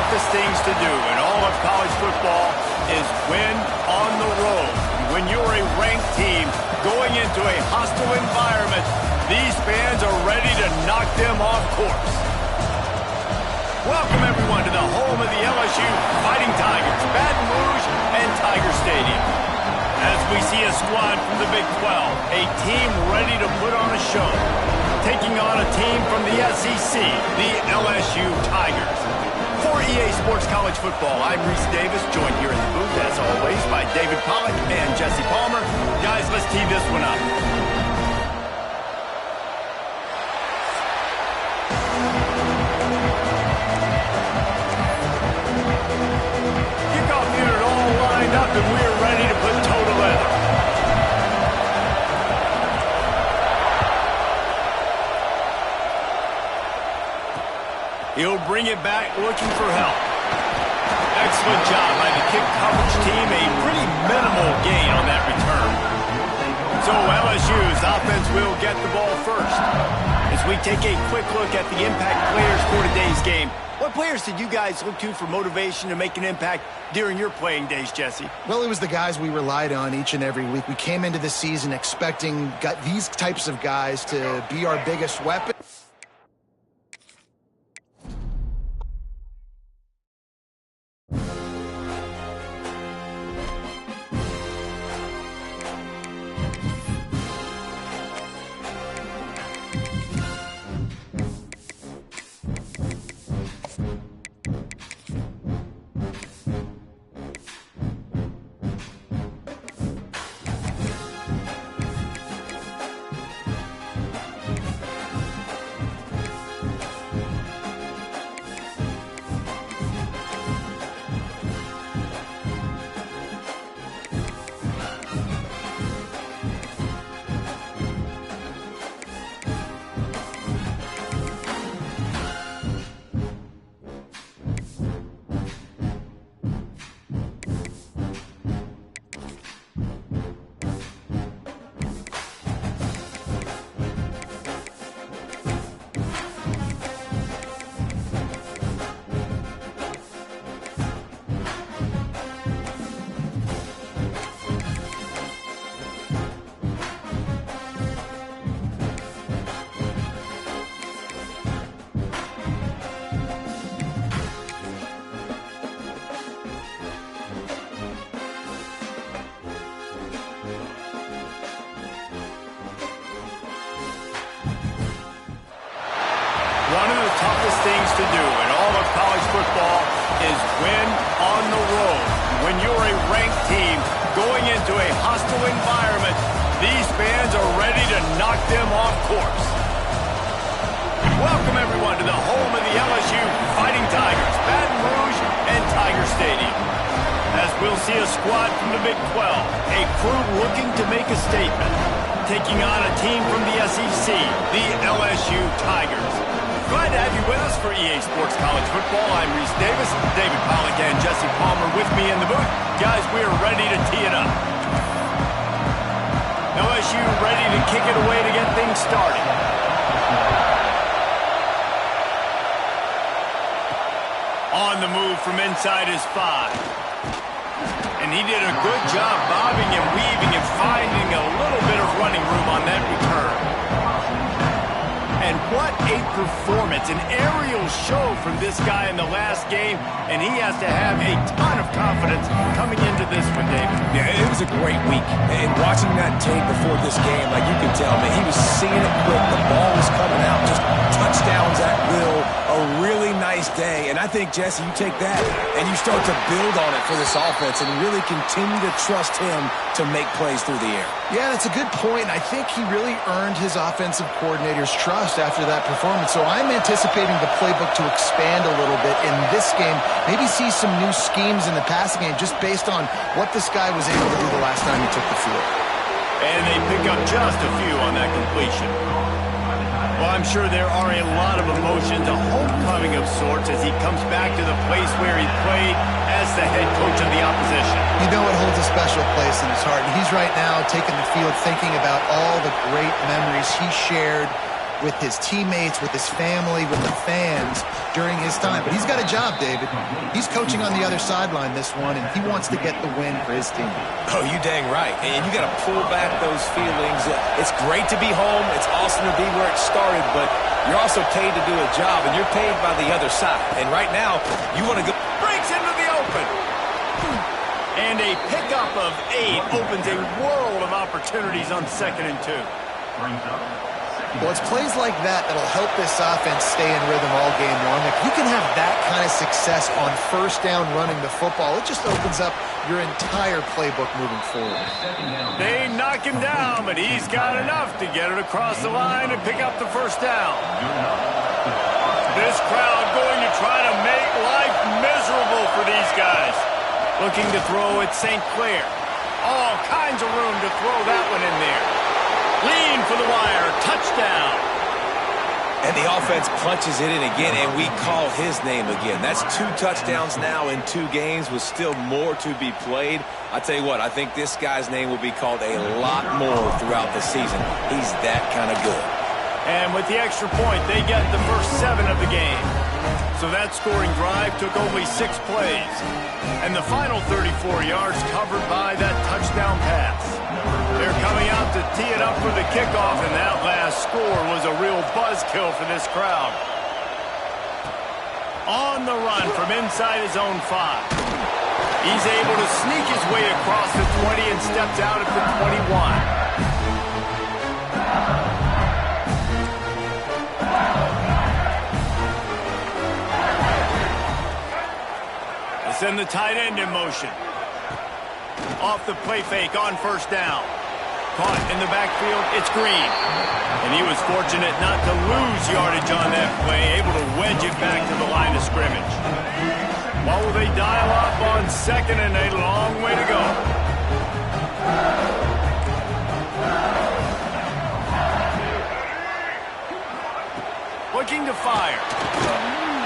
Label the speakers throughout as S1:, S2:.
S1: toughest things to do in all of college football is win on the road. When you're a ranked team going into a hostile environment, these fans are ready to knock them off course. Welcome, everyone, to the home of the LSU Fighting Tigers, Baton Rouge and Tiger Stadium. As we see a squad from the Big 12, a team ready to put on a show, taking on a team from the SEC, the LSU Tigers. For EA Sports College Football, I'm Reese Davis, joined here in the booth, as always, by David Pollack and Jesse Palmer. Guys, let's tee this one up. Kickoff unit all lined up, and we're ready to put toe to leather. He'll bring it back looking for help. Excellent job by the kick coverage team. A pretty minimal gain on that return. So LSU's offense will get the ball first. As we take a quick look at the impact players for today's game, what players did you guys look to for motivation to make an impact during your playing days, Jesse?
S2: Well, it was the guys we relied on each and every week. We came into the season expecting these types of guys to be our biggest weapon.
S1: One of the toughest things to do in all of college football is win on the road. When you're a ranked team going into a hostile environment, these fans are ready to knock them off course. Welcome, everyone, to the home of the LSU Fighting Tigers, Baton Rouge and Tiger Stadium. As we'll see a squad from the Big 12, a crew looking to make a statement, taking on a team from the SEC, the LSU Tigers. Glad to have you with us for EA Sports College Football. I'm Reese Davis, David Pollack and Jesse Palmer with me in the booth. Guys, we are ready to tee it up. LSU ready to kick it away to get things started. On the move from inside his 5. And he did a good job bobbing and weaving and finding a little bit of running room on that return. And what a performance, an aerial show from this guy in the last game, and he has to have a ton of confidence coming into this one, David.
S3: Yeah, it was a great week, and watching that tape before this game, like you can tell, man, he was seeing it quick, the ball was coming out, just touchdowns at will, a really nice day, and I think, Jesse, you take that and you start to build on it for this offense and really continue to trust him to make plays through the air.
S2: Yeah, that's a good point. I think he really earned his offensive coordinator's trust after that performance. So I'm anticipating the playbook to expand a little bit in this game. Maybe see some new schemes in the passing game just based on what this guy was able to do the last time he took the field.
S1: And they pick up just a few on that completion. Well, I'm sure there are a lot of emotions, a homecoming of sorts as he comes back to the place where he played as the head coach of the opposition.
S2: You know it holds a special place in his heart. And he's right now taking the field thinking about all the great memories he shared with his teammates, with his family, with the fans during his time. But he's got a job, David. He's coaching on the other sideline this one, and he wants to get the win for his team.
S3: Oh, you dang right. And you got to pull back those feelings. It's great to be home. It's awesome to be where it started, but you're also paid to do a job, and you're paid by the other side. And right now, you want to go.
S1: Breaks into the open. And a pickup of 8 opens a world of opportunities on 2nd and 2.
S2: Well, it's plays like that that'll help this offense stay in rhythm all game long. If you can have that kind of success on first down running the football, it just opens up your entire playbook moving forward.
S1: They knock him down, but he's got enough to get it across the line and pick up the first down. This crowd going to try to make life miserable for these guys. Looking to throw at St. Clair. All kinds of room to throw that one in there. Lean for the wire. Touchdown.
S3: And the offense punches it in again, and we call his name again. That's 2 touchdowns now in 2 games with still more to be played. I tell you what, I think this guy's name will be called a lot more throughout the season. He's that kind of good.
S1: And with the extra point, they get the first 7 of the game. So that scoring drive took only 6 plays. And the final 34 yards covered by that touchdown pass. They're coming out to tee it up for the kickoff, and that last score was a real buzzkill for this crowd. On the run from inside his own 5. He's able to sneak his way across the 20 and steps out at the 21. Send the tight end in motion. Off the play fake on first down. Caught in the backfield, it's Green. And he was fortunate not to lose yardage on that play, able to wedge it back to the line of scrimmage. What will they dial up on 2nd and a long way to go? Looking to fire.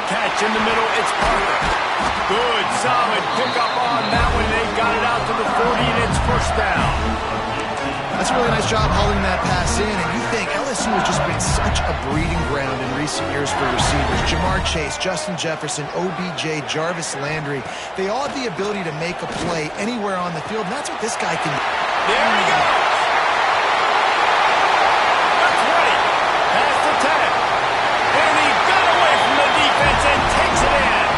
S1: Catch in the middle, it's Parker. Good, solid pickup on that one. They got it out to the 40, and it's first down.
S2: That's a really nice job hauling that pass in, and you think LSU has just been such a breeding ground in recent years for receivers. Jamar Chase, Justin Jefferson, OBJ, Jarvis Landry, they all have the ability to make a play anywhere on the field, and that's what this guy can do.
S1: There he goes. That's right. Past the 10. And he got away from the defense and takes it in.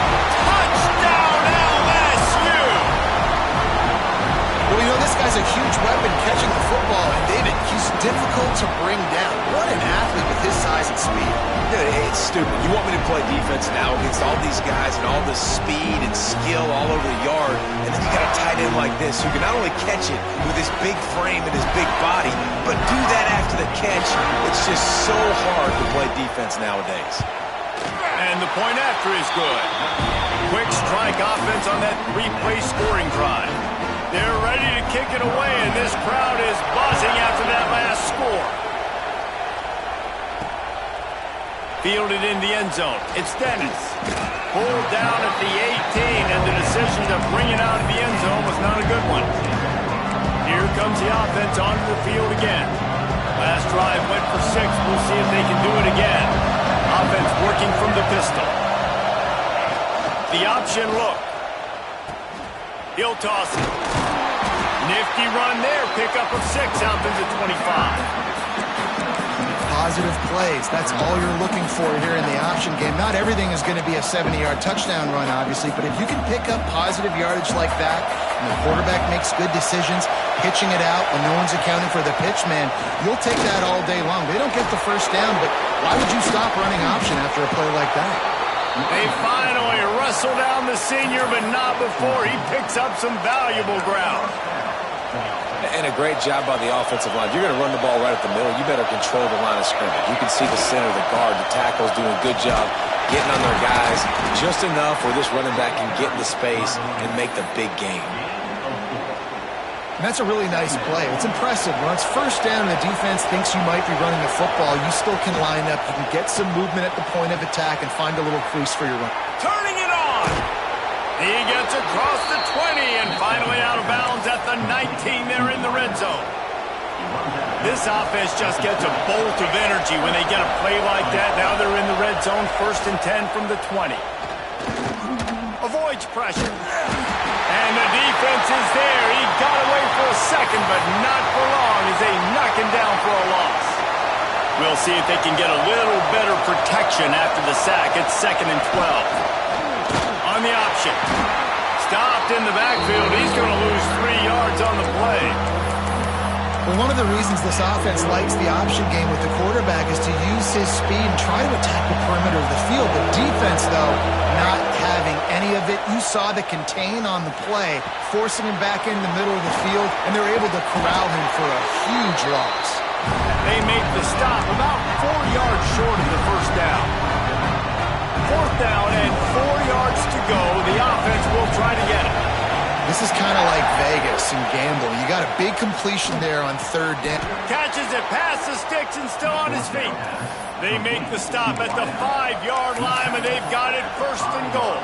S2: This guy's a huge weapon catching the football, and David, he's difficult to bring down. What an athlete with his size and speed.
S3: Dude, it's stupid. You want me to play defense now against all these guys and all this speed and skill all over the yard, and then you got a tight end like this who can not only catch it with his big frame and his big body, but do that after the catch. It's just so hard to play defense nowadays.
S1: And the point after is good. Quick strike offense on that 3-play scoring drive. They're ready to kick it away, and this crowd is buzzing after that last score. Fielded in the end zone. It's Dennis. Pulled down at the 18, and the decision to bring it out of the end zone was not a good one. Here comes the offense onto the field again. Last drive went for 6. We'll see if they can do it again. Offense working from the pistol. The option look. He'll toss it. Nifty run there. Pickup of 6 out to the 25.
S2: Positive plays. That's all you're looking for here in the option game. Not everything is going to be a 70-yard touchdown run, obviously, but if you can pick up positive yardage like that, and the quarterback makes good decisions, pitching it out when no one's accounting for the pitch, man, you'll take that all day long. They don't get the first down, but why would you stop running option after a play like that?
S1: They finally wrestle down the senior, but not before he picks up some valuable ground.
S3: And a great job by the offensive line. If you're going to run the ball right at the middle, you better control the line of scrimmage. You can see the center, the guard, the tackles doing a good job getting on their guys just enough where this running back can get into space and make the big game.
S2: And that's a really nice play. It's impressive. When it's first down and the defense thinks you might be running the football, you still can line up. You can get some movement at the point of attack and find a little crease for your run.
S1: Turning it on. He gets across the 20 and finally out of bounds at the 19 there in the red zone. This offense just gets a bolt of energy when they get a play like that. Now they're in the red zone, 1st and 10 from the 20. Avoids pressure. And the defense is there. He got away for a second, but not for long as they knock him down for a loss. We'll see if they can get a little better protection after the sack. It's 2nd and 12. On the option. Stopped in the backfield. He's going to lose 3 yards on the play.
S2: Well, one of the reasons this offense likes the option game with the quarterback is to use his speed and try to attack the perimeter of the field. The defense, though, not having any of it. You saw the contain on the play, forcing him back in the middle of the field, and they're able to corral him for a huge loss.
S1: They make the stop about 4 yards short of the 1st down. 4th down and 4 yards to go. The offense will try to get it.
S2: This is kind of like Vegas and gambling. You got a big completion there on 3rd down.
S1: Catches it past the sticks and still on his feet. They make the stop at the 5-yard line, and they've got it 1st and goal.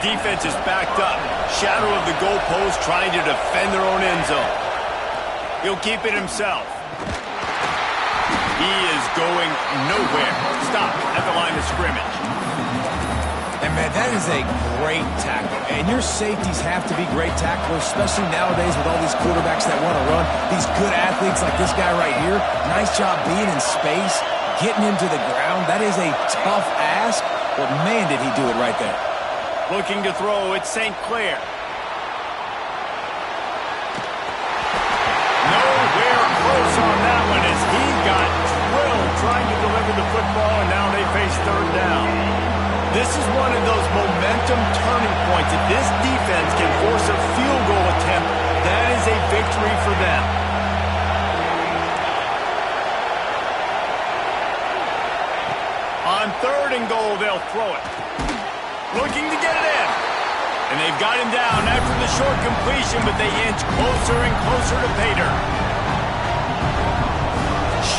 S1: Defense is backed up. Shadow of the goalpost trying to defend their own end zone. He'll keep it himself. He is going nowhere. Stop at the line of scrimmage.
S3: And, man, that is a great tackle. And your safeties have to be great tacklers, especially nowadays with all these quarterbacks that want to run. These good athletes like this guy right here, nice job being in space, getting him to the ground. That is a tough ask, but, man, did he do it right there.
S1: Looking to throw, it's St. Clair. Nowhere close on that one as he got drilled trying to deliver the football, and now they face 3rd down. This is one of those momentum turning points. If this defense can force a field goal attempt, that is a victory for them. On 3rd and goal, they'll throw it. Looking to get it in. And they've got him down after the short completion, but they inch closer and closer to pay dirt.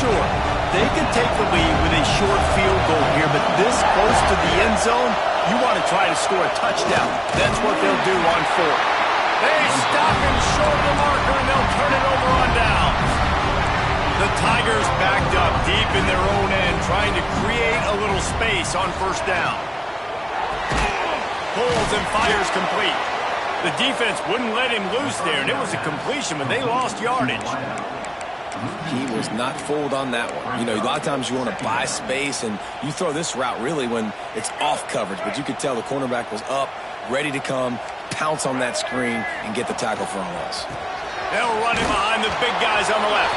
S1: Sure, they can take the lead with a short field goal here, but this close to the end zone, you want to try to score a touchdown. That's what they'll do on 4th. They stop him short of the marker, and they'll turn it over on downs. The Tigers backed up deep in their own end, trying to create a little space on 1st down. Pulls and fires complete. The defense wouldn't let him loose there, and it was a completion, but they lost yardage.
S3: He was not fooled on that one. You know, a lot of times you want to buy space, and you throw this route really when it's off coverage, but you could tell the cornerback was up, ready to come, pounce on that screen, and get the tackle for a loss.
S1: They'll run him behind the big guys on the left.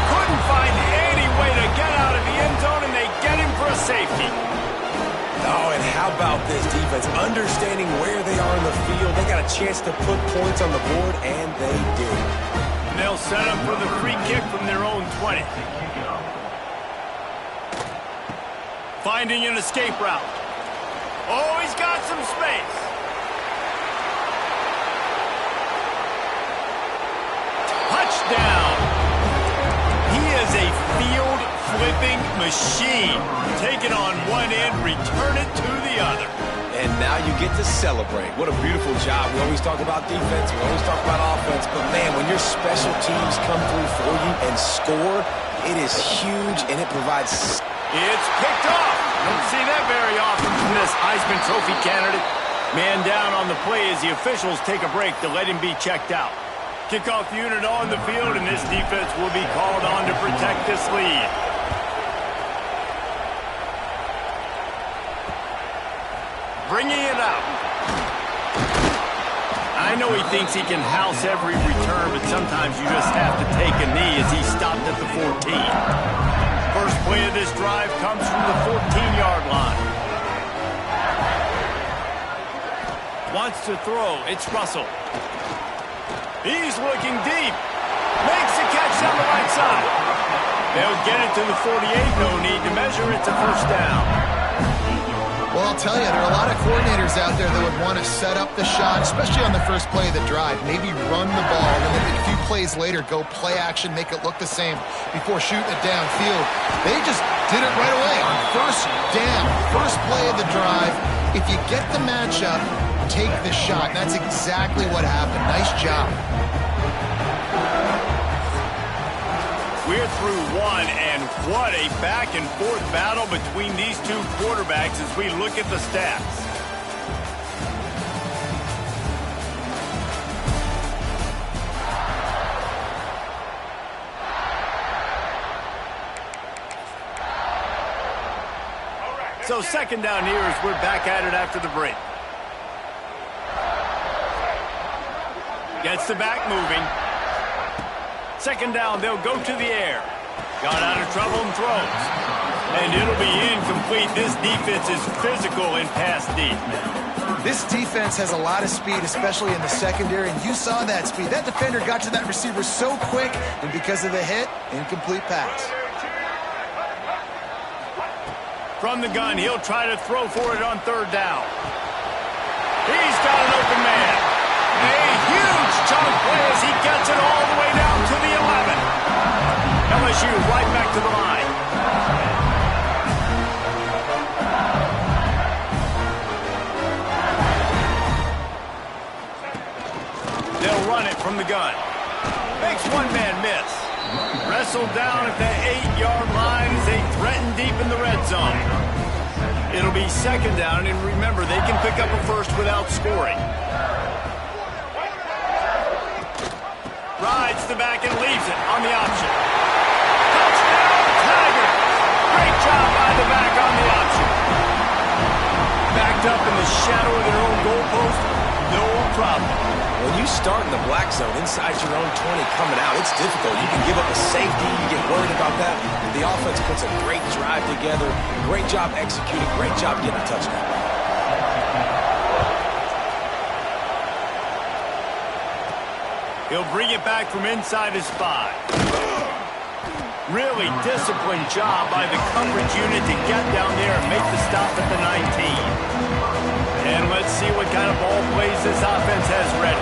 S1: Couldn't find any way to get out of the end zone, and they get him for a safety.
S3: Oh, and how about this defense? Understanding where they are in the field. They got a chance to put points on the board, and they did.
S1: And they'll set up for the free kick from their own 20. Finding an escape route. Oh, he's got some space. Touchdown. He is a field-flipping machine. Take it on one end, return it to the other.
S3: And now you get to celebrate. What a beautiful job. We always talk about defense. We always talk about offense. But, man, when your special teams come through for you and score, it is huge, and it provides...
S1: It's picked off. Don't see that very often from this Heisman Trophy candidate. Man down on the play as the officials take a break to let him be checked out. Kickoff unit on the field, and this defense will be called on to protect this lead. Bringing it out. I know he thinks he can house every return, but sometimes you just have to take a knee as he stopped at the 14. First play of this drive comes from the 14-yard line. Wants to throw. It's Russell. He's looking deep. Makes the catch down the right side. They'll get it to the 48. No need to measure. It's a 1st down.
S2: Well, I'll tell you, there are a lot of coordinators out there that would want to set up the shot, especially on the first play of the drive. Maybe run the ball, and then a few plays later, go play action, make it look the same before shooting it downfield. They just did it right away on 1st down, first play of the drive. If you get the matchup, take the shot. And that's exactly what happened. Nice job.
S1: we're through one, and what a back-and-forth battle between these two quarterbacks as we look at the stats. So second down here as we're back at it after the break. Gets the back moving. Second down, they'll go to the air. Got out of trouble and throws. And it'll be incomplete. This defense is physical in pass deep.
S2: This defense has a lot of speed, especially in the secondary, and you saw that speed. That defender got to that receiver so quick, and because of the hit, incomplete pass.
S1: From the gun, he'll try to throw for it on third down. He's got an open man. A huge chunk play as he gets it all the way down to the 11. LSU right back to the line. They'll run it from the gun. Makes one man miss. Wrestled down at the 8-yard line as they threaten deep in the red zone. It'll be second down, and remember, they can pick up a first without scoring. Rides the back and leaves it on the option. Touchdown, Tigers! Great job by the back on the option. Backed up in the shadow of their own goalpost, no problem.
S3: When you start in the black zone inside your own 20 coming out, it's difficult. You can give up a safety, you get worried about that. The offense puts a great drive together, great job executing, great job getting a touchdown.
S1: He'll bring it back from inside his 5. Really disciplined job by the coverage unit to get down there and make the stop at the 19. And let's see what kind of ball plays this offense has ready.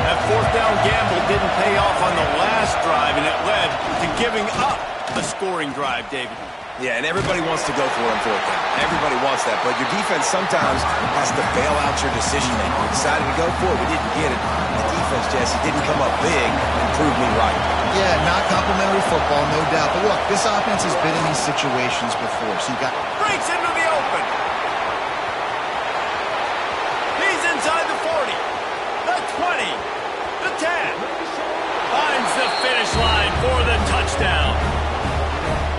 S1: That fourth down gamble didn't pay off on the last drive, and it led to giving up a scoring drive, David.
S3: Yeah, and everybody wants to go for it on fourth down. Everybody wants that, but your defense sometimes has to bail out your decision-making. We decided to go for it. We didn't get it. The defense, Jesse, didn't come up big and prove me right.
S2: Yeah, not complimentary football, no doubt. But look, this offense has been in these situations before, so you got...
S1: Breaks into the open. He's inside the 40, the 20, the 10. Finds the finish line for the touchdown.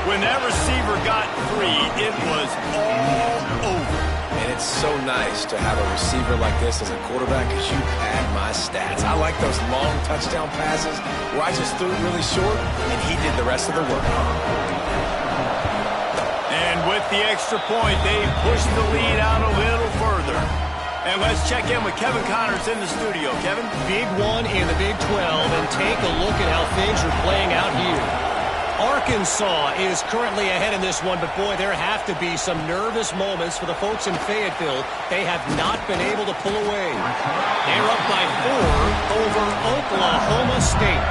S1: When that receiver got 3, it was all over.
S3: And it's so nice to have a receiver like this as a quarterback because you pad my stats. I like those long touchdown passes where I just threw it really short and he did the rest of the work.
S1: And with the extra point, they pushed the lead out a little further. And let's check in with Kevin Connors in the studio. Kevin?
S4: Big one in the Big 12, and take a look at how things are playing out here. Arkansas is currently ahead in this one, but boy, there have to be some nervous moments for the folks in Fayetteville. They have not been able to pull away. They're up by 4 over Oklahoma State.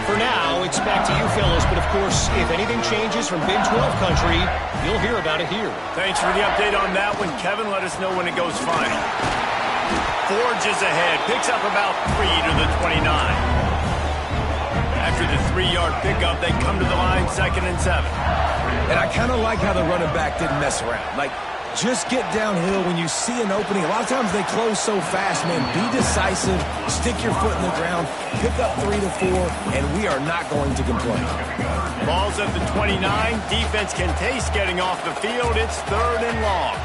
S4: For now, it's back to you fellas, but of course, if anything changes from Big 12 country, you'll hear about it here.
S1: Thanks for the update on that one, Kevin. Let us know when it goes final. Forges ahead, picks up about 3 to the 29. After the 3-yard pickup, they come to the line 2nd and 7.
S3: And I kind of like how the running back didn't mess around. Like, just get downhill when you see an opening. A lot of times they close so fast, man. Be decisive, stick your foot in the ground, pick up 3 to 4, and we are not going to complain.
S1: Ball's at the 29. Defense can taste getting off the field. It's 3rd and long.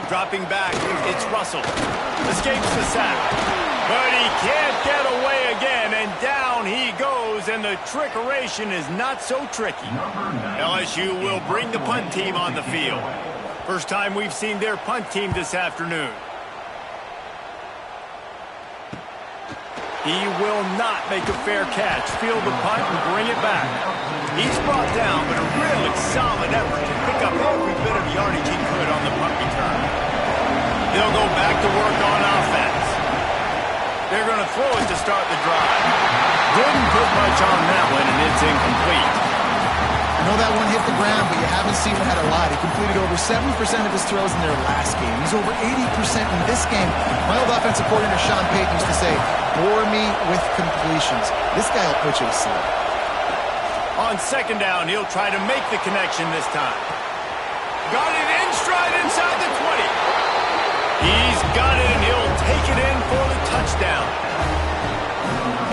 S1: Dropping back, it's Russell. Escapes the sack. But he can't get away again, and down he goes, and the trickeration is not so tricky. LSU will bring the punt team on the field. First time we've seen their punt team this afternoon. He will not make a fair catch. Field the punt and bring it back. He's brought down, but a really solid effort to pick up every bit of yardage he could on the punt return. They'll go back to work on offense. They're going to throw it to start the drive. Didn't put much on that one, and it's incomplete.
S2: I know that one hit the ground, but you haven't seen him had a lot. He completed over 70% of his throws in their last game. He's over 80% in this game. My old offensive coordinator, Sean Payton, used to say, bore me with completions. This guy will put you to sleep.
S1: On second down, he'll try to make the connection this time. Got it in stride inside the 20. He's got it, and he'll take it in for the touchdown.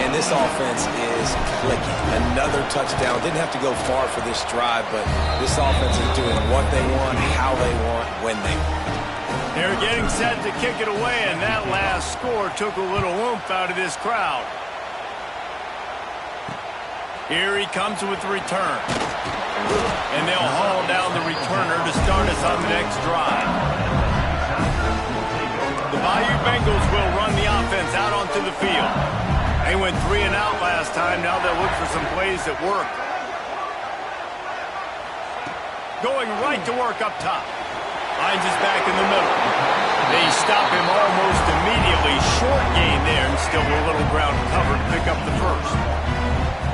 S3: And this offense is clicking. Another touchdown. Didn't have to go far for this drive, but this offense is doing what they want, how they want, when they want.
S1: They're getting set to kick it away, and that last score took a little oomph out of this crowd. Here he comes with the return. And they'll haul down the returner to start us on the next drive. The Bayou Bengals will run the offense out onto the field. They went 3 and out last time. Now they'll look for some plays that work. Going right to work up top. Finds his back in the middle. They stop him almost immediately. Short gain there, and still a little ground covered to pick up the first.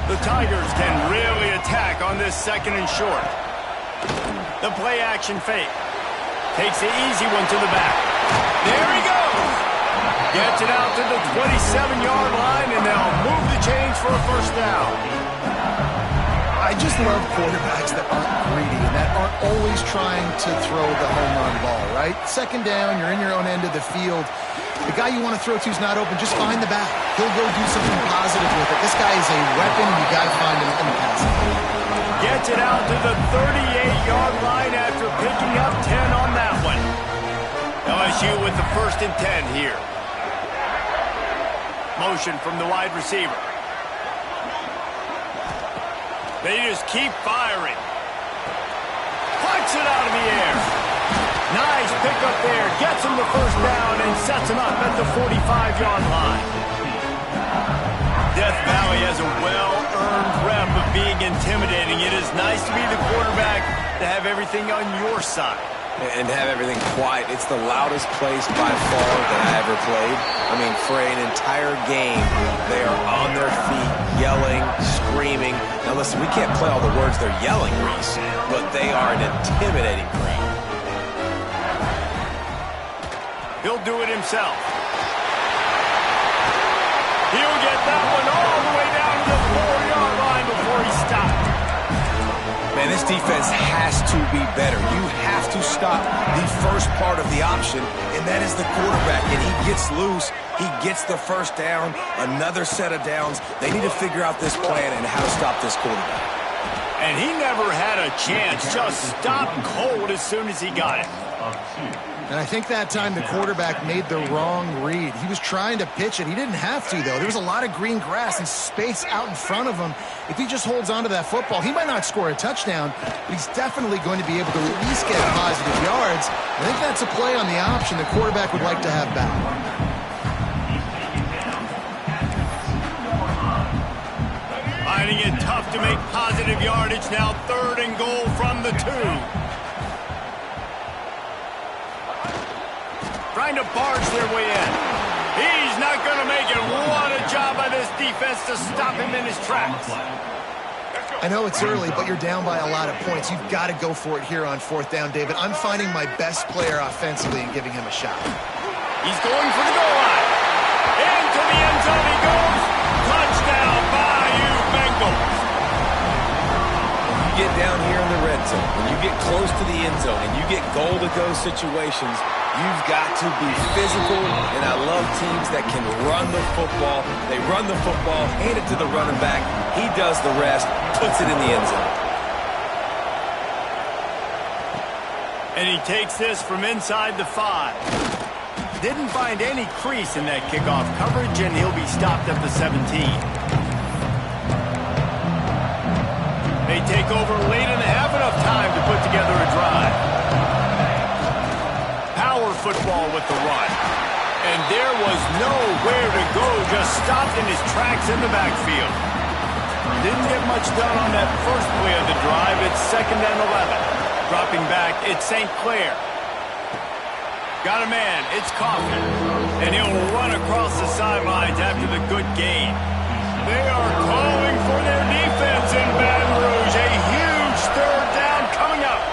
S1: The Tigers can really attack on this second and short. The play action fake. Takes the easy one to the back. There he goes. Gets it out to the 27-yard line, and they'll move the chains for a first down.
S2: I just love quarterbacks that aren't greedy and that aren't always trying to throw the home run ball, right? Second down, you're in your own end of the field. The guy you want to throw to is not open. Just find the back. He'll go do something positive with it. This guy is a weapon. You got to find him in the passing game.
S1: Gets it out to the 38-yard line after picking up 10 on that one. LSU with the 1st and 10 here. Motion from the wide receiver. They just keep firing. Plucks it out of the air. Nice pickup there. Gets him the first down and sets him up at the 45-yard line. Death Valley has a well-earned rep of being intimidating. It is nice to be the quarterback to have everything on your side.
S3: And have everything quiet. It's the loudest place by far that I ever played. I mean, for an entire game, they are on their feet, yelling, screaming. Now listen, we can't play all the words they're yelling, Reese, but they are an intimidating crowd.
S1: He'll do it himself. He'll get that one all the way down to the 4-yard line before he stops.
S3: Man, this defense has to be better. You have to stop the first part of the option, and that is the quarterback. And he gets loose. He gets the first down, another set of downs. They need to figure out this plan and how to stop this quarterback.
S1: And he never had a chance. Just stopped cold as soon as he got it.
S2: And I think that time the quarterback made the wrong read. He was trying to pitch it. He didn't have to, though. There was a lot of green grass and space out in front of him. If he just holds on to that football, he might not score a touchdown, but he's definitely going to be able to at least get positive yards. I think that's a play on the option the quarterback would like to have back.
S1: Finding it tough to make positive yardage now. 3rd and goal from the 2. Trying to barge their way in. He's not going to make it. What a job by this defense to stop him in his tracks.
S2: I know it's early, but you're down by a lot of points. You've got to go for it here on 4th down, David. I'm finding my best player offensively and giving him a shot.
S1: He's going for the goal line. Into the end zone he goes. Touchdown, Bayou Bengals.
S3: You get down here in the red zone, when you get close to the end zone, and you get goal-to-go situations, you've got to be physical, and I love teams that can run the football. They run the football, hand it to the running back. He does the rest, puts it in the end zone.
S1: And he takes this from inside the 5. Didn't find any crease in that kickoff coverage, and he'll be stopped at the 17. They take over late and have enough time to put together a drive. Power football with the run. And there was nowhere to go, just stopped in his tracks in the backfield. Didn't get much done on that first play of the drive. It's 2nd and 11. Dropping back, it's St. Clair. Got a man, it's Kaufman. And he'll run across the sidelines after the good gain. They are calling for their defense in Baton Rouge. A huge 3rd down coming up.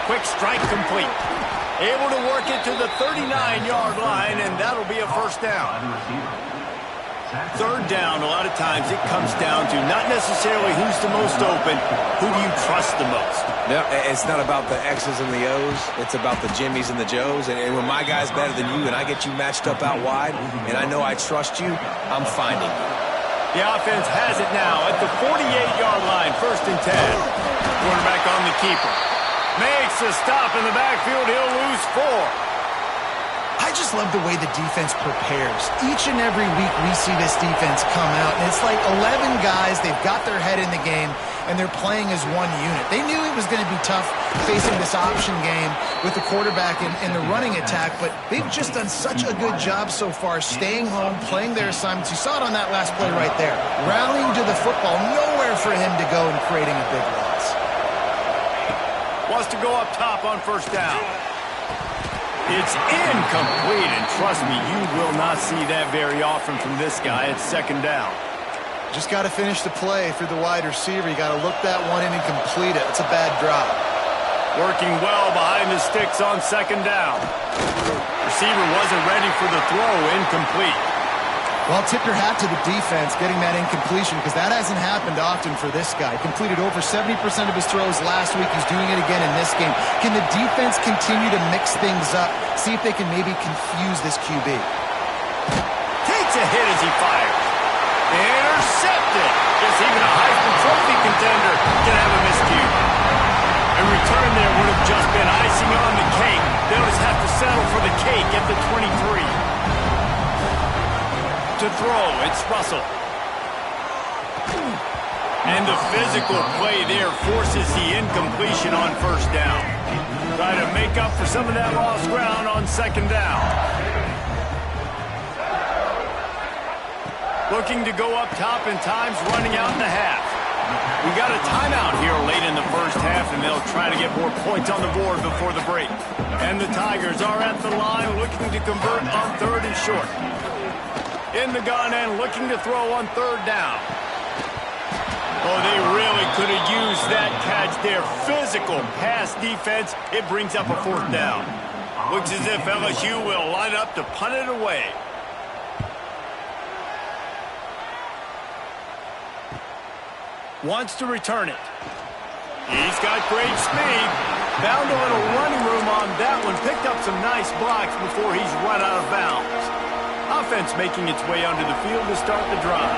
S1: Quick strike complete. Able to work it to the 39-yard line, and that'll be a first down. Third down, a lot of times it comes down to not necessarily who's the most open, who do you trust the most?
S3: No, it's not about the X's and the O's. It's about the Jimmys and the Joes. And when my guy's better than you and I get you matched up out wide and I know I trust you, I'm finding you.
S1: The offense has it now at the 48-yard line, 1st and 10. Quarterback on the keeper. Makes a stop in the backfield. He'll lose 4.
S2: I just love the way the defense prepares. Each and every week we see this defense come out, and it's like 11 guys, they've got their head in the game, and they're playing as one unit. They knew it was going to be tough facing this option game with the quarterback and the running attack, but they've just done such a good job so far staying home, playing their assignments. You saw it on that last play right there. Rallying to the football, nowhere for him to go and creating a big loss.
S1: Wants to go up top on 1st down. It's incomplete, and trust me, you will not see that very often from this guy. It's 2nd down.
S2: Just got to finish the play for the wide receiver. You got to look that one in and complete it. It's a bad drop.
S1: Working well behind the sticks on 2nd down. Receiver wasn't ready for the throw. Incomplete.
S2: Well, tip your hat to the defense getting that incompletion because that hasn't happened often for this guy. Completed over 70% of his throws last week. He's doing it again in this game. Can the defense continue to mix things up? See if they can maybe confuse this QB.
S1: Takes a hit as he fires. Intercepted. Guess even a Heisman Trophy contender can have a miscue. A return there would have just been icing on the cake. They'll just have to settle for the cake at the 23. To throw, it's Russell. And the physical play there forces the incompletion on 1st down. Try to make up for some of that lost ground on 2nd down. Looking to go up top, and time's running out in the half. We got a timeout here late in the 1st half, and they'll try to get more points on the board before the break. And the Tigers are at the line looking to convert on 3rd and short. In the gun and looking to throw on 3rd down. Oh, they really could have used that catch there. Physical pass defense. It brings up a 4th down. Looks as if LSU will line up to punt it away. Wants to return it. He's got great speed. Found a little running room on that one. Picked up some nice blocks before he's run out of bounds. Offense making its way onto the field to start the drive.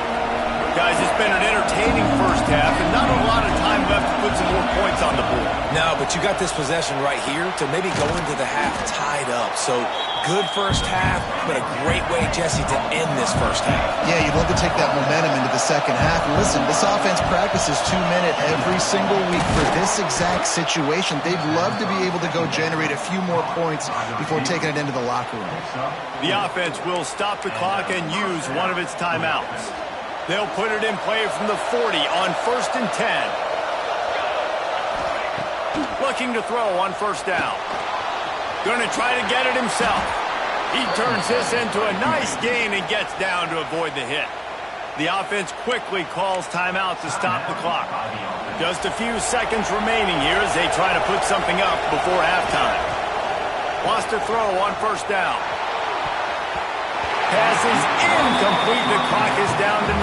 S1: Guys, it's been an entertaining 1st half and not a lot of time left to put some more points on the board.
S3: No, but you got this possession right here to maybe go into the half tied up. So good 1st half, but a great way, Jesse, to end this 1st half.
S2: Yeah, you'd love to take that momentum into the 2nd half. And listen, this offense practices 2-minute every single week for this exact situation. They'd love to be able to go generate a few more points before taking it into the locker room.
S1: The offense will stop the clock and use one of its timeouts. They'll put it in play from the 40 on 1st and 10. Looking to throw on 1st down. Going to try to get it himself. He turns this into a nice gain and gets down to avoid the hit. The offense quickly calls timeout to stop the clock. Just a few seconds remaining here as they try to put something up before halftime. Wants to throw on 1st down. Pass is incomplete. The clock is down to 9.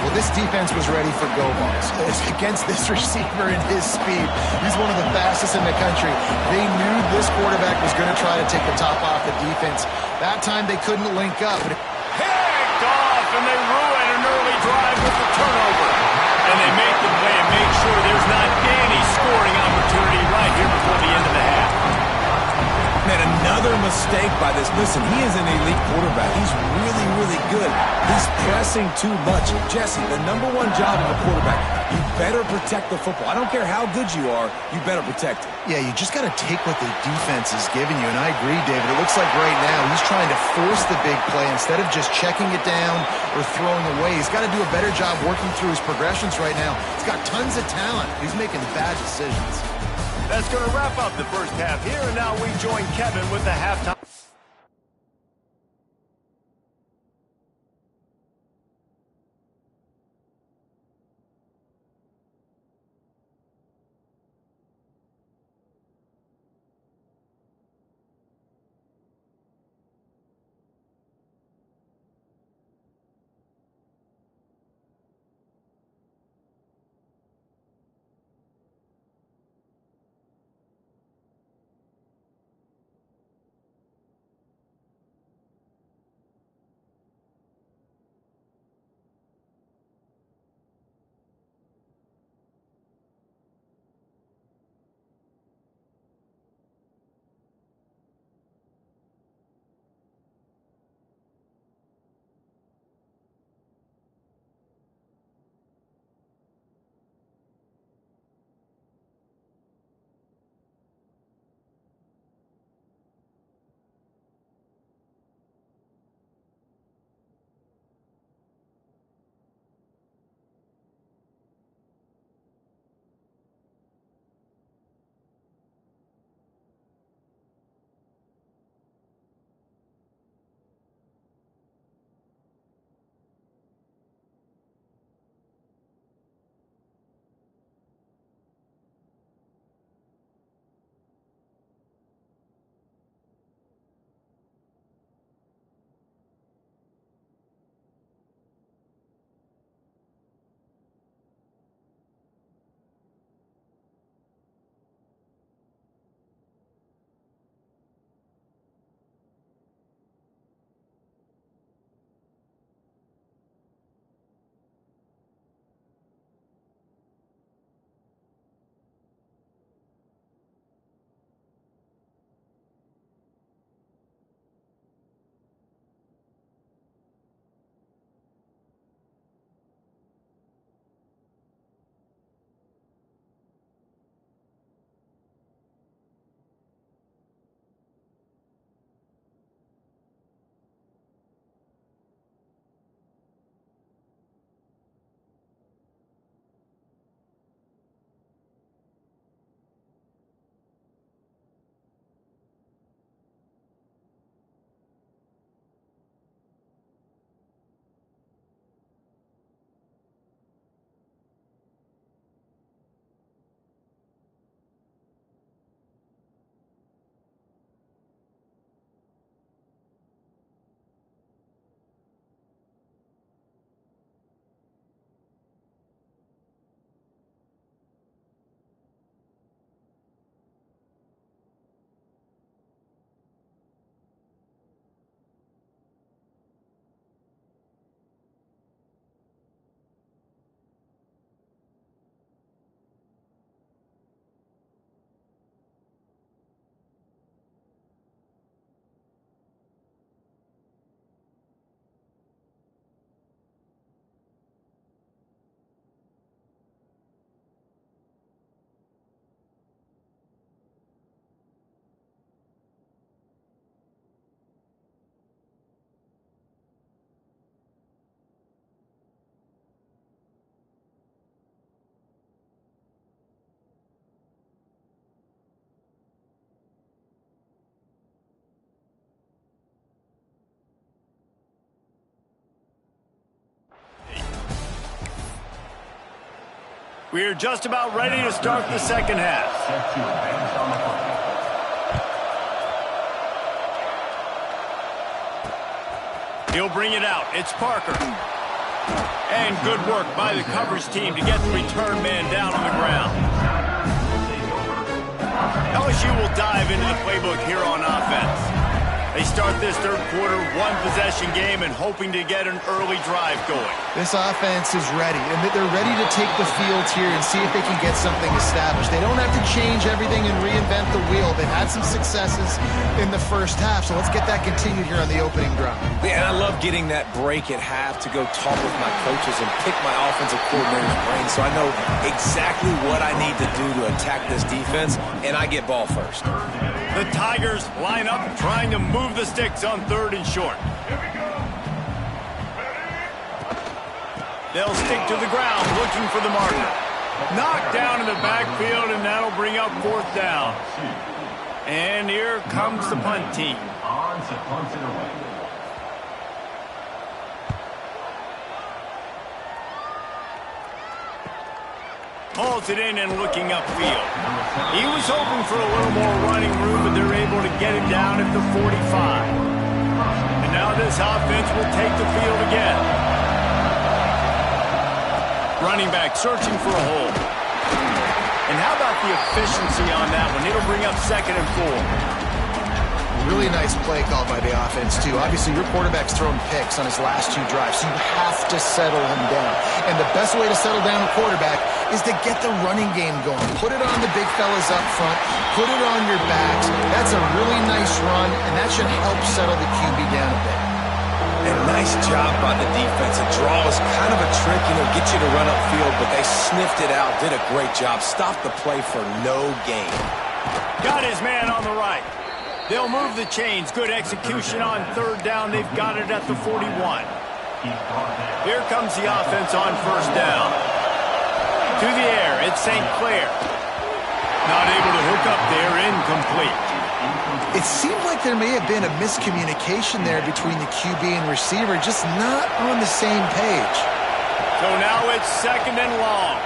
S2: Well, this defense was ready for go balls. Against this receiver and his speed, he's one of the fastest in the country. They knew this quarterback was going to try to take the top off the defense. That time they couldn't link up.
S1: Picked off, and they ruin an early drive with the turnover. And they make the play and make sure there's not any scoring opportunity right here before the end of the half.
S3: Man, another mistake by this. Listen, he is an elite quarterback. He's really, really good. He's pressing too much. Jesse, the #1 job of a quarterback, you better protect the football. I don't care how good you are, you better protect it.
S2: Yeah, you just got to take what the defense is giving you, and I agree, David. It looks like right now he's trying to force the big play instead of just checking it down or throwing away. He's got to do a better job working through his progressions right now. He's got tons of talent. He's making bad decisions.
S1: That's going to wrap up the 1st half here, and now we join Kevin with the halftime. We're just about ready to start the second half. He'll bring it out. It's Parker. And good work by the coverage team to get the return man down on the ground. LSU will dive into the playbook here on offense. They start this third quarter one-possession game and hoping to get an early drive going.
S2: This offense is ready, and they're ready to take the field here and see if they can get something established. They don't have to change everything and reinvent the wheel. They've had some successes in the first half, so let's get that continued here on the opening drive.
S3: Yeah, and I love getting that break at half to go talk with my coaches and pick my offensive coordinator's brain so I know exactly what I need to do to attack this defense, and I get ball first.
S1: The Tigers line up trying to move the sticks on third and short. They'll stick to the ground looking for the marker. Knocked down in the backfield, and that'll bring up fourth down. And here comes the punt team. Hauls it in and looking upfield. He was hoping for a little more running room, but they're able to get him down at the 45. And now this offense will take the field again. Running back searching for a hole. And how about the efficiency on that one? It'll bring up 2nd and 4.
S2: Really nice play call by the offense, too. Obviously, your quarterback's thrown picks on his last 2 drives, so you have to settle him down. And the best way to settle down a quarterback is to get the running game going. Put it on the big fellas up front. Put it on your backs. That's a really nice run, and that should help settle the QB down a bit.
S3: And nice job by the defense. A draw is kind of a trick, get you to run upfield, but they sniffed it out, did a great job. Stopped the play for no gain.
S1: Got his man on the right. They'll move the chains. Good execution on third down. They've got it at the 41. Here comes the offense on first down. To the air, it's St. Clair. Not able to hook up there, incomplete.
S2: It seemed like there may have been a miscommunication there between the QB and receiver, just not on the same page.
S1: So now it's 2nd and long.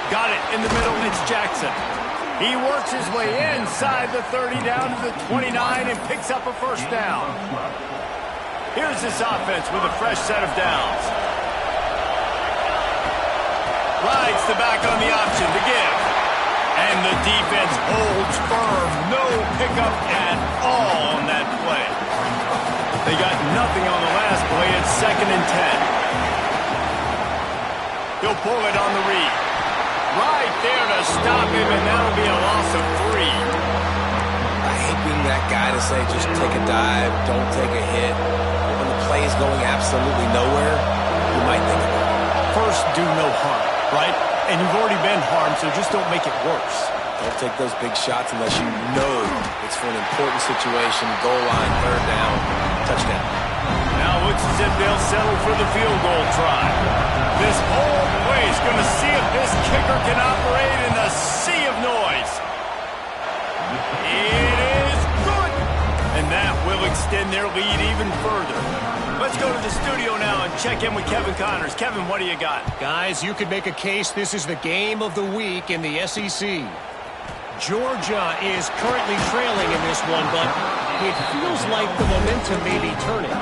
S1: Got it in the middle, it's Jackson. He works his way inside the 30 down to the 29 and picks up a first down. Here's this offense with a fresh set of downs. Rides the back on the option to give. And the defense holds firm. No pickup at all on that play. They got nothing on the last play. It's 2nd and 10. He'll pull it on the read. Right there to stop him, and that'll be a loss of 3.
S3: I hate being that guy to say just take a dive, don't take a hit. But when the play is going absolutely nowhere, you might think about it.
S1: First, do no harm, right? And you've already been harmed, so just don't make it worse.
S3: Don't take those big shots unless you know it's for an important situation, goal line, third down, touchdown.
S1: Now it looks as if they'll settle for the field goal try. This whole play is going to see if this kicker can operate in the sea of noise. It is good. And that will extend their lead even further. Let's go to the studio now and check in with Kevin Connors. Kevin, what do you got?
S4: Guys, you could make a case this is the game of the week in the SEC. Georgia is currently trailing in this one, but it feels like the momentum may be turning.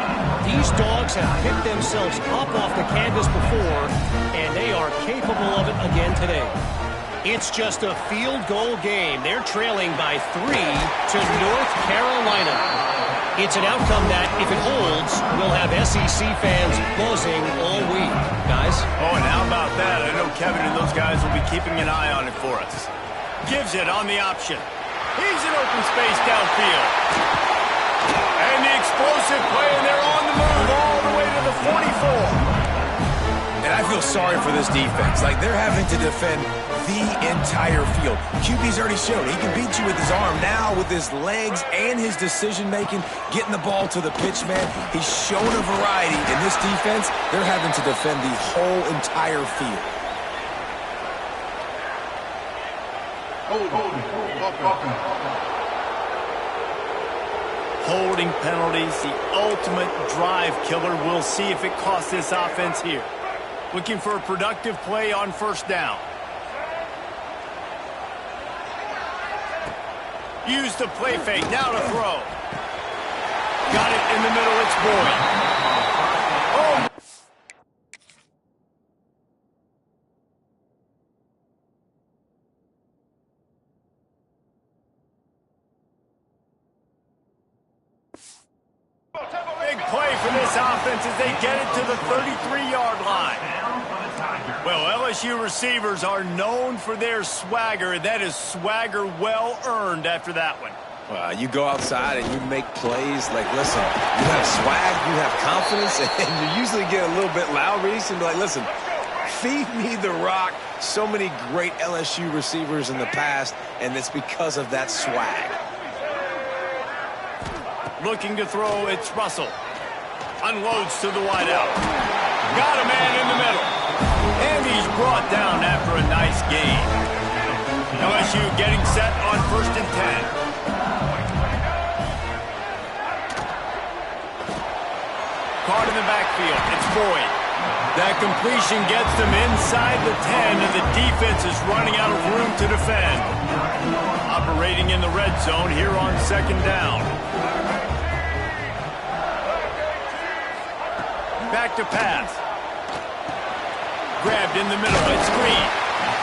S4: These dogs have picked themselves up off the canvas before, and they are capable of it again today. It's just a field goal game. They're trailing by 3 to North Carolina. It's an outcome that, if it holds, will have SEC fans buzzing all week. Guys?
S1: Oh, and how about that? I know Kevin and those guys will be keeping an eye on it for us. Gives it on the option. He's in open space downfield. And the explosive play, and they're on the move all the way to the 44.
S3: And I feel sorry for this defense. Like, they're having to defend the entire field. QB's already shown he can beat you with his arm. Now, with his legs and his decision-making, getting the ball to the pitch man, he's shown a variety. In this defense, they're having to defend the whole entire field.
S1: Holding penalties, the ultimate drive killer. We'll see if it costs this offense here. Looking for a productive play on first down. Use the play fake. Now to throw. Got it in the middle. It's Boyd. Oh! Big play for this offense as they get it to the 33-yard line. Well, LSU receivers are known for their swagger. That is swagger well earned after that one.
S3: You go outside and you make plays. Like, listen, you have swag, you have confidence, and you usually get a little bit loud. You can be like, listen, feed me the rock. So many great LSU receivers in the past, and it's because of that swag.
S1: Looking to throw, it's Russell. Unloads to the wideout. Got a man in the middle. And he's brought down after a nice gain. LSU getting set on 1st and 10. Caught in the backfield. It's Boyd. That completion gets them inside the 10, and the defense is running out of room to defend. Operating in the red zone here on 2nd down. Back to pass. Grabbed in the middle. It's Green.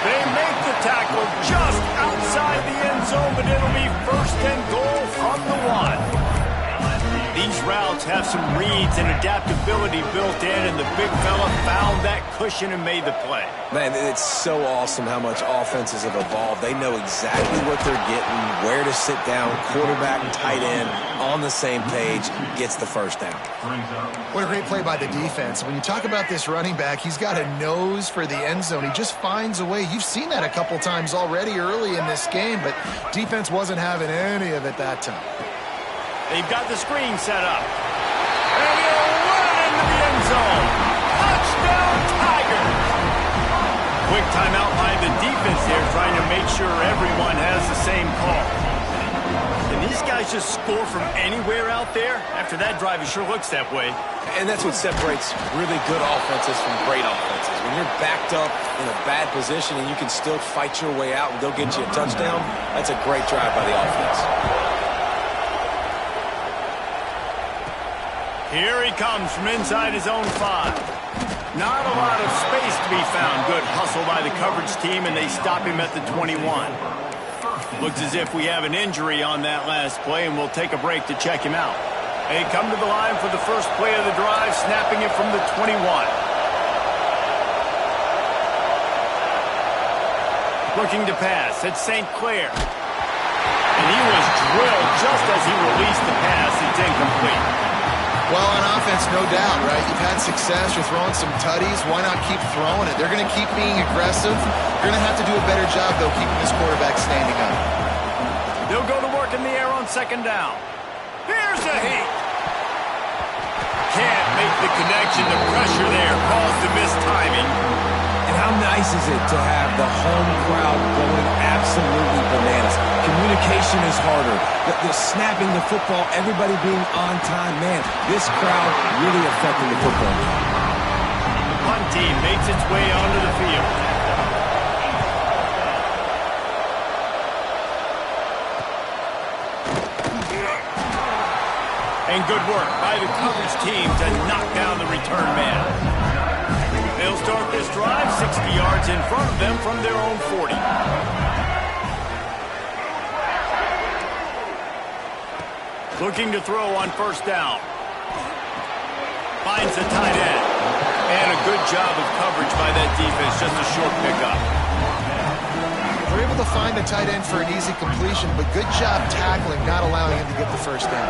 S1: They make the tackle just outside the end zone, but it'll be 1st and goal from the 1. These routes have some reads and adaptability built in, and the big fella found that cushion and made the play.
S3: Man, it's so awesome how much offenses have evolved. They know exactly what they're getting, where to sit down, quarterback and tight end on the same page, gets the 1st down.
S2: What a great play by the defense. When you talk about this running back, he's got a nose for the end zone. He just finds a way. You've seen that a couple times already early in this game, but defense wasn't having any of it that time.
S1: They've got the screen set up. And he'll run into the end zone. Touchdown, Tigers! Quick timeout by the defense there, trying to make sure everyone has the same call. Can these guys just score from anywhere out there? After that drive, it sure looks that way.
S3: And that's what separates really good offenses from great offenses. When you're backed up in a bad position and you can still fight your way out and go get you a touchdown, that's a great drive by the offense.
S1: Here he comes from inside his own 5. Not a lot of space to be found. Good hustle by the coverage team, and they stop him at the 21. Looks as if we have an injury on that last play, and we'll take a break to check him out. They come to the line for the first play of the drive, snapping it from the 21. Looking to pass. It's St. Clair. And he was drilled just as he released the pass. It's incomplete.
S2: Well, on offense, no doubt, right? You've had success. You're throwing some tutties. Why not keep throwing it? They're going to keep being aggressive. You're going to have to do a better job, though, keeping this quarterback standing up.
S1: They'll go to work in the air on 2nd down. Here's a heat. Can't make the connection. The pressure there caused the missed timing.
S3: And how nice is it to have the home crowd going absolutely bananas? Communication is harder. The snapping the football, everybody being on time. Man, this crowd really affecting the football game.
S1: The punt team makes its way onto the field. And good work by the coverage team to knock down the return man. They'll start this drive 60 yards in front of them from their own 40. Looking to throw on 1st down. Finds the tight end. And a good job of coverage by that defense. Just a short pickup.
S2: They're able to find the tight end for an easy completion, but good job tackling, not allowing him to get the 1st down.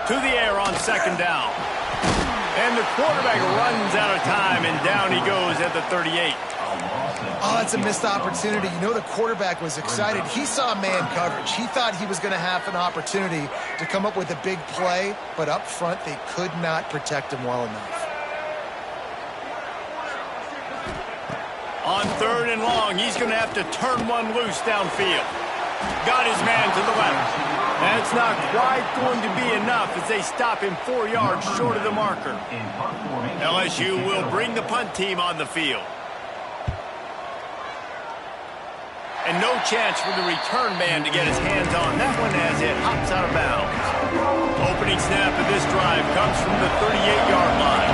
S1: To the air on 2nd down. And the quarterback runs out of time, and down he goes at the 38.
S2: Oh, that's a missed opportunity. You know, the quarterback was excited. He saw man coverage. He thought he was going to have an opportunity to come up with a big play, but up front, they could not protect him well enough.
S1: On 3rd and long, he's going to have to turn one loose downfield. Got his man to the left. That's it's not quite going to be enough as they stop him 4 yards short of the marker. LSU will bring the punt team on the field. And no chance for the return man to get his hands on that one as it hops out of bounds. Opening snap of this drive comes from the 38-yard line.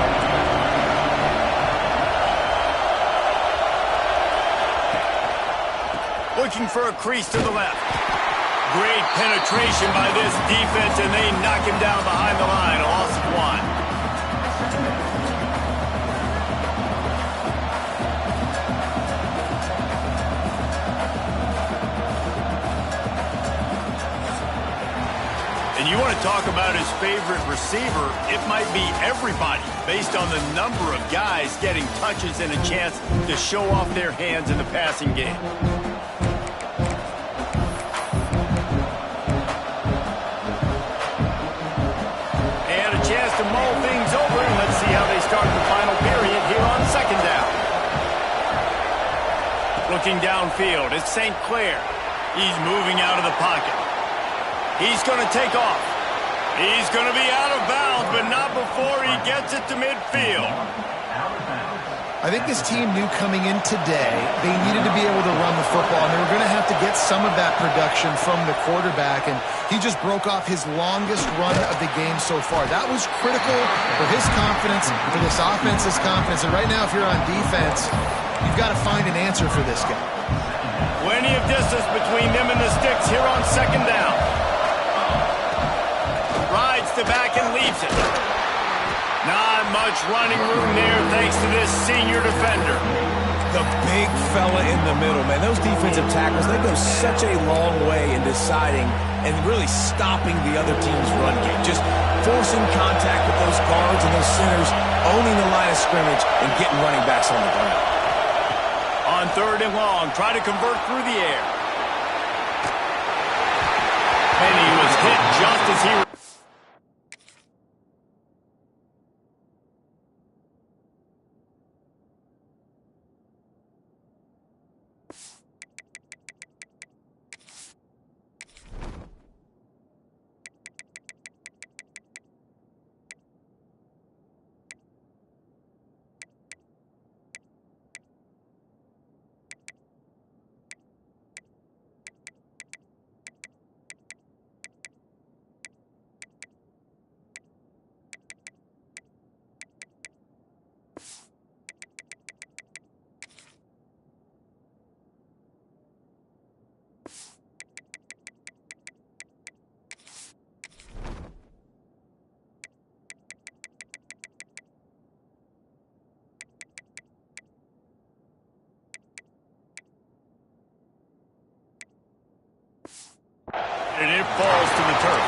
S1: Looking for a crease to the left. Great penetration by this defense, and they knock him down behind the line. A loss of 1. And you want to talk about his favorite receiver, it might be everybody based on the number of guys getting touches and a chance to show off their hands in the passing game. And a chance to mull things over, and let's see how they start the final period here on second down. Looking downfield, it's St. Clair. He's moving out of the pocket. He's going to take off. He's going to be out of bounds, but not before he gets it to midfield.
S2: I think this team knew coming in today they needed to be able to run the football, and they were going to have to get some of that production from the quarterback, and he just broke off his longest run of the game so far. That was critical for his confidence, for this offense's confidence, and right now if you're on defense, you've got to find an answer for this guy.
S1: Plenty of distance between them and the sticks here on second down. Rides the back and leaves it. Not much running room there thanks to this senior defender.
S3: The big fella in the middle, man. Those defensive tackles, they go such a long way in deciding and really stopping the other team's run game. Just forcing contact with those guards and those centers, owning the line of scrimmage, and getting running backs on the ground.
S1: On third and long, try to convert through the air. And he was hit just as he... And it falls to the turf.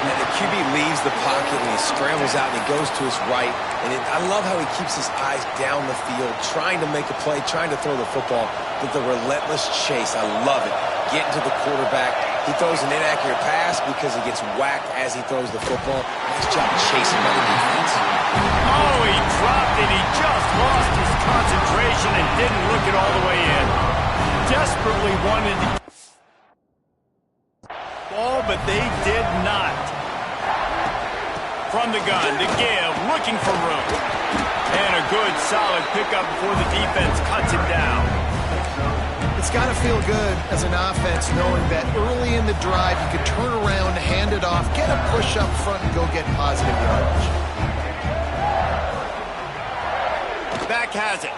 S3: And the QB leaves the pocket and he scrambles out and he goes to his right. And I love how he keeps his eyes down the field, trying to make a play, trying to throw the football with the relentless chase. I love it. Getting to the quarterback. He throws an inaccurate pass because he gets whacked as he throws the football. Nice job chasing by the defense.
S1: Oh, he dropped it. He just lost his concentration and didn't look it all the way in. Desperately wanted to ball, but they did not. From the gun to give, looking for room. And a good, solid pickup before the defense cuts him down.
S2: It's got to feel good as an offense knowing that early in the drive you could turn around, hand it off, get a push up front, and go get positive yardage.
S1: Back has it.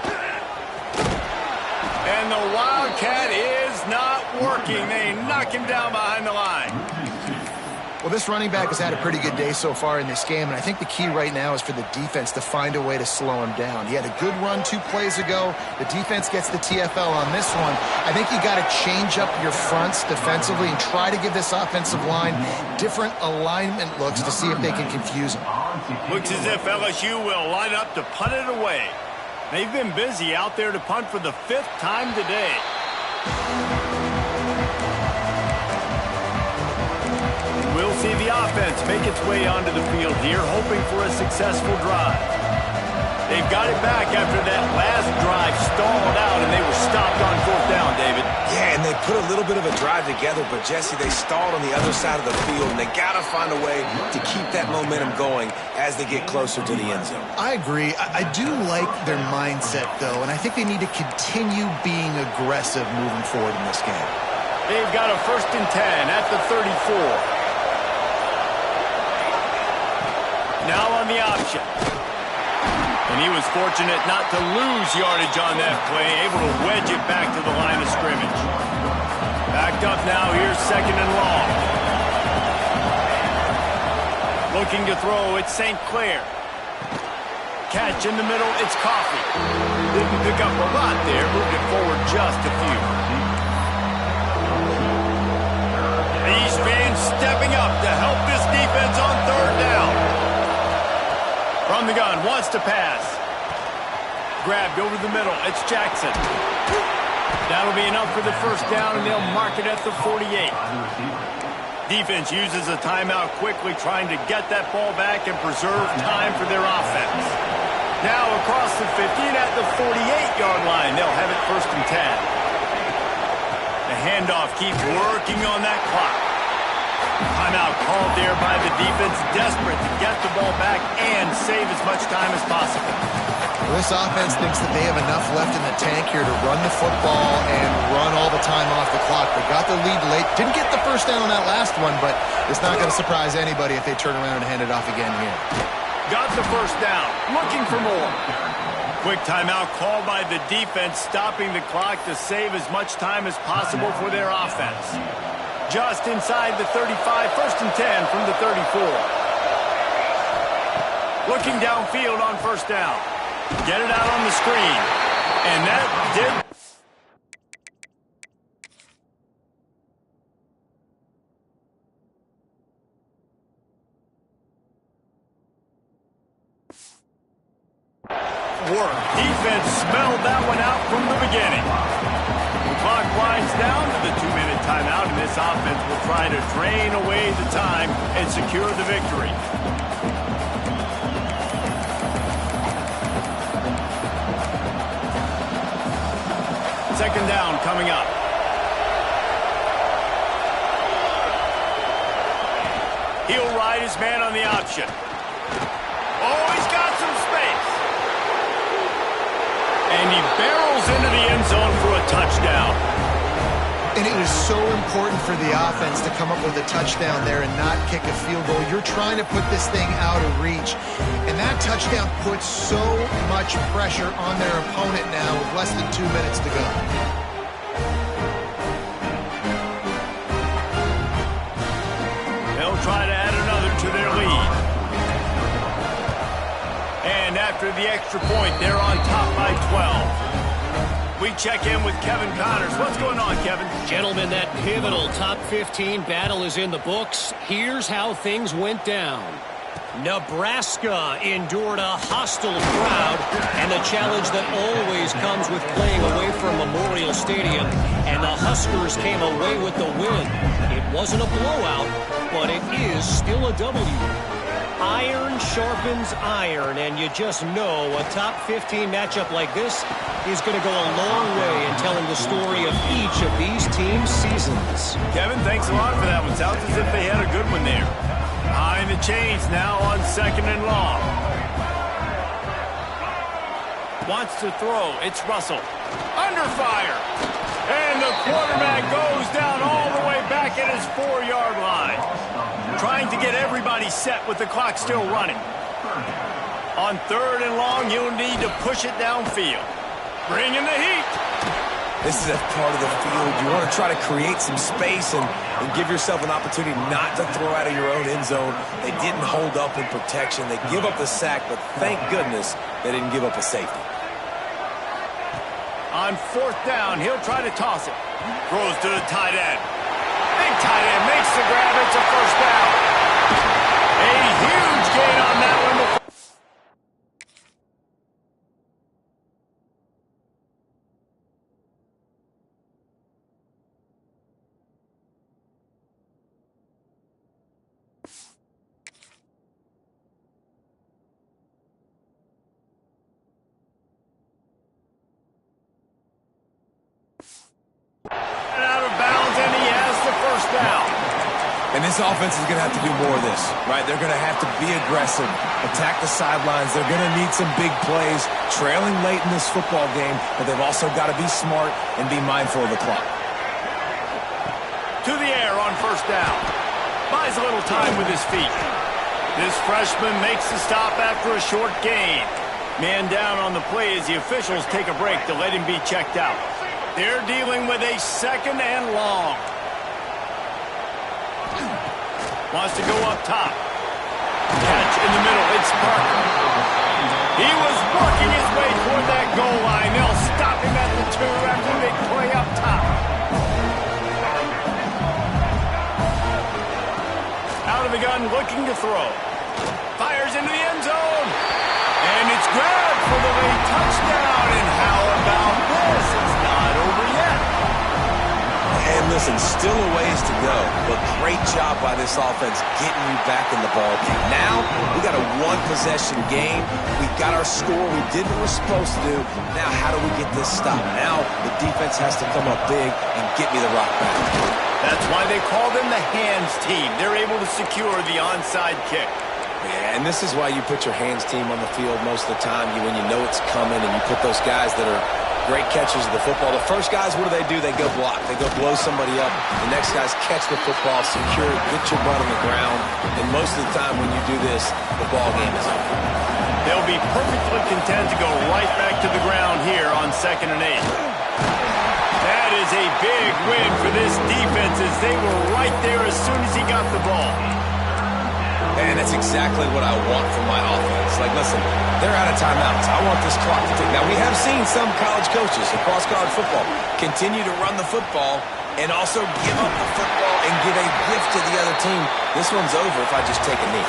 S1: And the Wildcat is not working. They knock him down behind the line.
S2: Well, this running back has had a pretty good day so far in this game, and I think the key right now is for the defense to find a way to slow him down. He had a good run 2 plays ago. The defense gets the TFL on this one. I think you got to change up your fronts defensively and try to give this offensive line different alignment looks to see if they can confuse him.
S1: Looks as if LSU will line up to punt it away. They've been busy out there to punt for the 5th time today. We'll see the offense make its way onto the field here, hoping for a successful drive. They've got it back after that last drive stalled out, and they were stopped on fourth down, David.
S3: Yeah, and they put a little bit of a drive together, but, Jesse, they stalled on the other side of the field, and they got to find a way to keep that momentum going as they get closer to the end zone.
S2: I agree. I do like their mindset, though, and I think they need to continue being aggressive moving forward in this game.
S1: They've got a 1st and 10 at the 34. Now on the option. And he was fortunate not to lose yardage on that play, able to wedge it back to the line of scrimmage. Backed up now, here's 2nd and long. Looking to throw, it's St. Clair. Catch in the middle, it's Coffee. Didn't pick up a lot there, moved it forward just a few. These fans stepping up to help this defense on 3rd down. From the gun, wants to pass. Grabbed over the middle, it's Jackson. That'll be enough for the 1st down, and they'll mark it at the 48. Defense uses a timeout quickly, trying to get that ball back and preserve time for their offense. Now across the 50 and at the 48-yard line, they'll have it 1st and 10. The handoff keeps working on that clock. Timeout called there by the defense, desperate to get the ball back and save as much time as possible.
S2: Well, this offense thinks that they have enough left in the tank here to run the football and run all the time off the clock. They got the lead late. Didn't get the 1st down on that last one, but it's not going to surprise anybody if they turn around and hand it off again here.
S1: Got the 1st down. Looking for more. Quick timeout called by the defense, stopping the clock to save as much time as possible for their offense. Just inside the 35, 1st and 10 from the 34. Looking downfield on 1st down. Get it out on the screen. And that did... work. Defense smelled that one out from the beginning. The clock winds down to the 2-minute timeout, and this offense will try to drain away the time and secure the victory. Second down coming up. He'll ride his man on the option. Oh, he's got some space. And he barrels into the end zone for a touchdown.
S2: And it was so important for the offense to come up with a touchdown there and not kick a field goal. You're trying to put this thing out of reach. And that touchdown puts so much pressure on their opponent now with less than 2 minutes to go.
S1: They'll try to add another to their lead. And after the extra point, they're on top by 12. We check in with Kevin Connors. What's going on, Kevin?
S4: Gentlemen, that pivotal top 15 battle is in the books. Here's how things went down. Nebraska endured a hostile crowd and the challenge that always comes with playing away from Memorial Stadium, and the Huskers came away with the win. It wasn't a blowout, but it is still a W. Iron sharpens iron, and you just know a top 15 matchup like this is going to go a long way in telling the story of each of these teams' seasons.
S1: Kevin, thanks a lot for that one. Sounds as if they had a good one there. Behind the chains now on 2nd and long. Wants to throw. It's Russell. Under fire. And the quarterback goes down all the way back at his 4-yard line. Trying to get everybody set with the clock still running. On 3rd and long, you'll need to push it downfield. Bring in the heat.
S3: This is a part of the field. You want to try to create some space and give yourself an opportunity not to throw out of your own end zone. They didn't hold up in protection. They give up the sack, but thank goodness they didn't give up a safety.
S1: On 4th down, he'll try to toss it. Throws to the tight end. Big tight end makes the grab. It's a 1st down. A huge gain on that one.
S3: And this offense is going to have to do more of this, right? They're going to have to be aggressive, attack the sidelines. They're going to need some big plays, trailing late in this football game, but they've also got to be smart and be mindful of the clock.
S1: To the air on first down. Buys a little time with his feet. This freshman makes the stop after a short gain. Man down on the play as the officials take a break to let him be checked out. They're dealing with a second and long. Wants to go up top. Catch in the middle. It's Parker. He was working his way toward that goal line. They'll stop him at the 2 after a big play up top. Out of the gun, looking to throw. Fires into the end zone. And it's grabbed for the late touchdown. And how about this? It's not over yet.
S3: And listen, still a ways to go, but great job by this offense getting you back in the ball game. Now, we got a one-possession game. We got our score. We did what we're supposed to do. Now, how do we get this stopped? Now, the defense has to come up big and get me the rock back.
S1: That's why they call them the hands team. They're able to secure the onside kick.
S3: Yeah, and this is why you put your hands team on the field most of the time. When you know it's coming and you put those guys that are great catchers of the football. The first guys, what do? They go block. They go blow somebody up. The next guys catch the football, secure it, get your butt on the ground. And most of the time when you do this, the ball game is over.
S1: They'll be perfectly content to go right back to the ground here on 2nd and 8. That is a big win for this defense as they were right there as soon as he got the ball.
S3: And that's exactly what I want from my offense. Like, listen, they're out of timeouts. I want this clock to tick. Now, we have seen some college coaches across college football continue to run the football and also give up the football and give a gift to the other team. This one's over if I just take a knee.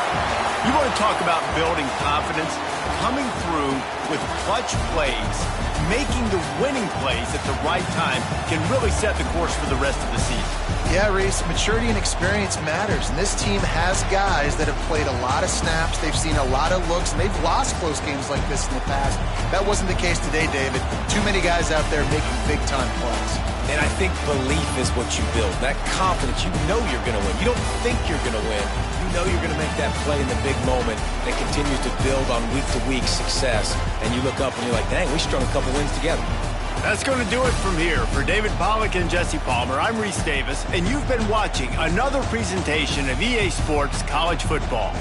S1: You want to talk about building confidence? Coming through with clutch plays, making the winning plays at the right time can really set the course for the rest of the season.
S2: Yeah, Reese, maturity and experience matters, and this team has guys that have played a lot of snaps, they've seen a lot of looks, and they've lost close games like this in the past. That wasn't the case today, David. Too many guys out there making big-time plays.
S3: And I think belief is what you build. That confidence, you know you're going to win. You don't think you're going to win. You know you're going to make that play in the big moment that continues to build on week-to-week success. And you look up and you're like, dang, we strung a couple wins together.
S1: That's going to do it from here. For David Pollack and Jesse Palmer, I'm Reese Davis, and you've been watching another presentation of EA Sports College Football.